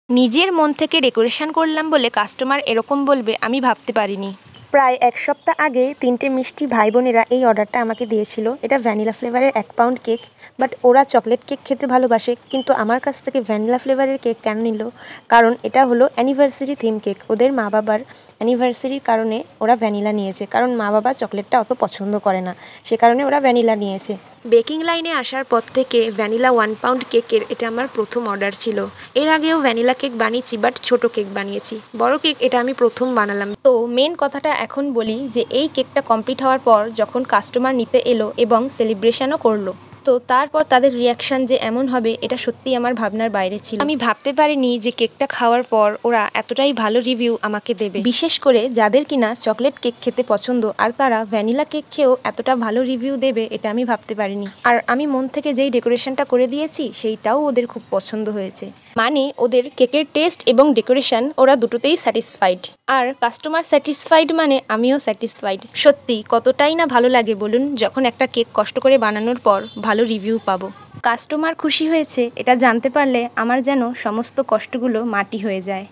নিজের মন থেকে ডেকোরেশন করলাম বলে কাস্টমার এরকম বলবে আমি ভাবতে পারিনি। প্রায় 1 সপ্তাহ আগে 3টে মিষ্টি ভাই বোনেরা এই অর্ডারটা আমাকে দিয়েছিল। এটা ভ্যানিলা ফ্লেভারের 1 পাউন্ড কেক, বাট ওরা চকলেট কেক খেতে ভালোবাসে, কিন্তু আমার কাছ থেকে ভ্যানিলা ফ্লেভারের কেক কেন নিল? কারণ এটা হলো অ্যানিভার্সারি থিম কেক। ওদের মা বাবার অ্যানিভার্সারির কারণে ওরা ভ্যানিলা নিয়েছে, কারণ মা বাবা চকলেটটা অত পছন্দ করে না, সে কারণে ওরা ভ্যানিলা নিয়েছে। বেকিং লাইনে আসার পর থেকে ভ্যানিলা 1 পাউন্ড কেকের এটা আমার প্রথম অর্ডার ছিল। এর আগেও ভ্যানিলা কেক বানিয়েছি, বাট ছোট কেক বানিয়েছি। বড় কেক এটা আমি প্রথম বানালাম। তো মেন কথাটা এখন বলি যে এই কেকটা কমপ্লিট হওয়ার পর যখন কাস্টমার নিতে এলো এবং সেলিব্রেশনও করলো, তো তারপর তাদের রিয়াকশান যে এমন হবে এটা সত্যিই আমার ভাবনার বাইরে ছিল। আমি ভাবতে পারিনি যে কেকটা খাওয়ার পর ওরা এতটাই ভালো রিভিউ আমাকে দেবে, বিশেষ করে যাদের কিনা চকলেট কেক খেতে পছন্দ আর তারা ভ্যানিলা কেক খেয়েও এতটা ভালো রিভিউ দেবে এটা আমি ভাবতে পারিনি। আর আমি মন থেকে যেই ডেকোরেশনটা করে দিয়েছি সেইটাও ওদের খুব পছন্দ হয়েছে। মানে ওদের কেকের টেস্ট এবং ডেকোরেশন ওরা দুটোতেই স্যাটিসফাইড। আর কাস্টমার স্যাটিসফাইড মানে আমিও স্যাটিসফাইড। সত্যি কতটাই না ভালো লাগে বলুন, যখন একটা কেক কষ্ট করে বানানোর পর ভালো রিভিউ পাবো। কাস্টমার খুশি হয়েছে এটা জানতে পারলে আমার যেন সমস্ত কষ্টগুলো মাটি হয়ে যায়।